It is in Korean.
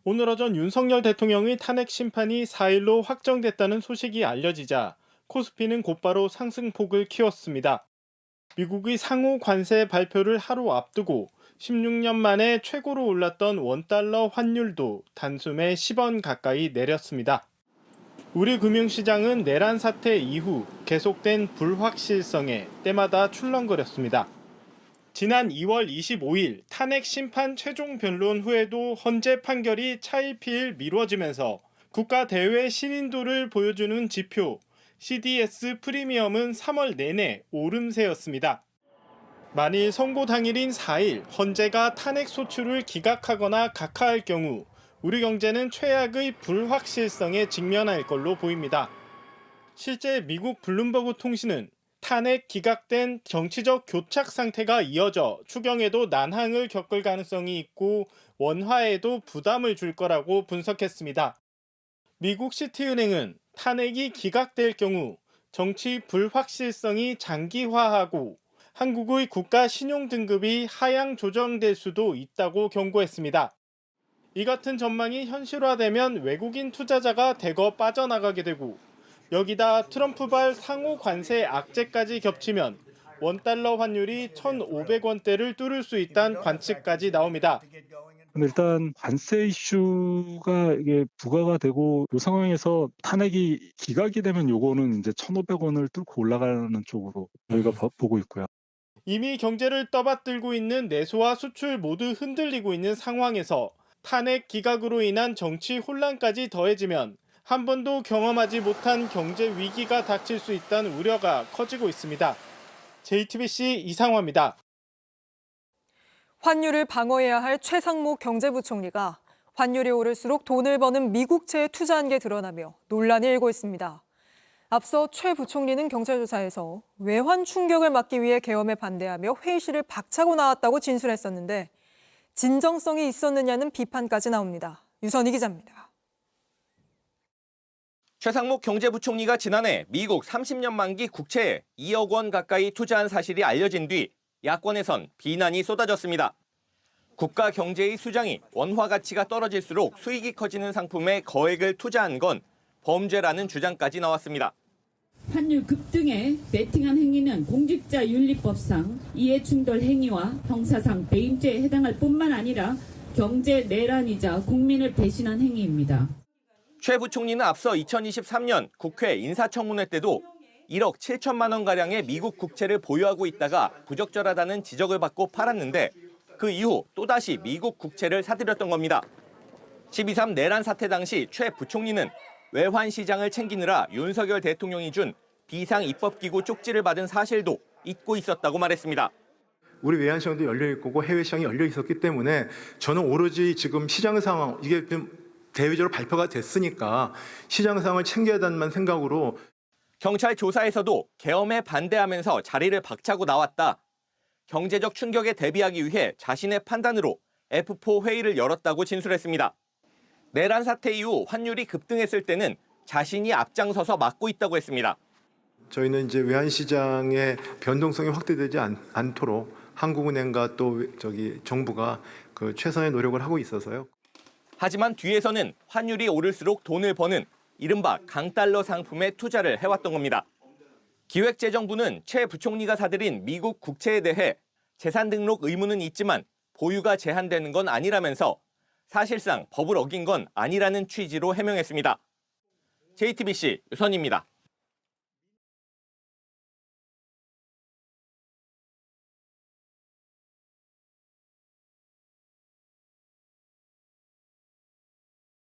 오늘 오전 윤석열 대통령의 탄핵 심판이 4일로 확정됐다는 소식이 알려지자 코스피는 곧바로 상승폭을 키웠습니다. 미국의 상호 관세 발표를 하루 앞두고 16년 만에 최고로 올랐던 원달러 환율도 단숨에 10원 가까이 내렸습니다. 우리 금융시장은 내란 사태 이후 계속된 불확실성에 때마다 출렁거렸습니다. 지난 2월 25일 탄핵 심판 최종 변론 후에도 헌재 판결이 차일피일 미뤄지면서 국가 대외 신인도를 보여주는 지표 CDS 프리미엄은 3월 내내 오름세였습니다. 만일 선고 당일인 4일 헌재가 탄핵 소추를 기각하거나 각하할 경우 우리 경제는 최악의 불확실성에 직면할 걸로 보입니다. 실제 미국 블룸버그 통신은 탄핵 기각된 정치적 교착 상태가 이어져 추경에도 난항을 겪을 가능성이 있고 원화에도 부담을 줄 거라고 분석했습니다. 미국 시티은행은 탄핵이 기각될 경우 정치 불확실성이 장기화하고 한국의 국가 신용 등급이 하향 조정될 수도 있다고 경고했습니다. 이 같은 전망이 현실화되면 외국인 투자자가 대거 빠져나가게 되고 여기다 트럼프발 상호 관세 악재까지 겹치면 원달러 환율이 1,500원대를 뚫을 수 있다는 관측까지 나옵니다. 일단 관세 이슈가 이게 부과가 되고 이 상황에서 탄핵이 기각이 되면 요거는 이제 1,500원을 뚫고 올라가는 쪽으로 저희가 보고 있고요. 이미 경제를 떠받들고 있는 내수와 수출 모두 흔들리고 있는 상황에서 탄핵 기각으로 인한 정치 혼란까지 더해지면 한 번도 경험하지 못한 경제 위기가 닥칠 수 있다는 우려가 커지고 있습니다. JTBC 이상화입니다. 환율을 방어해야 할 최상목 경제부총리가 환율이 오를수록 돈을 버는 미국채에 투자한 게 드러나며 논란이 일고 있습니다. 앞서 최 부총리는 경찰조사에서 외환 충격을 막기 위해 계엄에 반대하며 회의실을 박차고 나왔다고 진술했었는데 진정성이 있었느냐는 비판까지 나옵니다. 유선희 기자입니다. 최상목 경제부총리가 지난해 미국 30년 만기 국채에 2억 원 가까이 투자한 사실이 알려진 뒤 야권에선 비난이 쏟아졌습니다. 국가 경제의 수장이 원화 가치가 떨어질수록 수익이 커지는 상품에 거액을 투자한 건 범죄라는 주장까지 나왔습니다. 환율 급등에 베팅한 행위는 공직자 윤리법상 이해충돌 행위와 형사상 배임죄에 해당할 뿐만 아니라 경제 내란이자 국민을 배신한 행위입니다. 최 부총리는 앞서 2023년 국회 인사청문회 때도 1억 7천만 원가량의 미국 국채를 보유하고 있다가 부적절하다는 지적을 받고 팔았는데 그 이후 또다시 미국 국채를 사들였던 겁니다. 12.3 내란 사태 당시 최 부총리는 외환 시장을 챙기느라 윤석열 대통령이 준 비상 입법기구 쪽지를 받은 사실도 잊고 있었다고 말했습니다. 우리 외환 시장도 열려 있고 해외 시장이 열려 있었기 때문에 저는 오로지 지금 시장 상황 이게 좀 대외적으로 발표가 됐으니까 시장 상황을 챙겨야 한다는 생각으로 경찰 조사에서도 계엄에 반대하면서 자리를 박차고 나왔다. 경제적 충격에 대비하기 위해 자신의 판단으로 F4 회의를 열었다고 진술했습니다. 내란 사태 이후 환율이 급등했을 때는 자신이 앞장서서 막고 있다고 했습니다. 저희는 이제 외환 시장의 변동성이 확대되지 않도록 한국은행과 또 정부가 그 최선의 노력을 하고 있어서요. 하지만 뒤에서는 환율이 오를수록 돈을 버는 이른바 강달러 상품에 투자를 해왔던 겁니다. 기획재정부는 최 부총리가 사들인 미국 국채에 대해 재산 등록 의무는 있지만 보유가 제한되는 건 아니라면서 사실상 법을 어긴 건 아니라는 취지로 해명했습니다. JTBC 유선희입니다.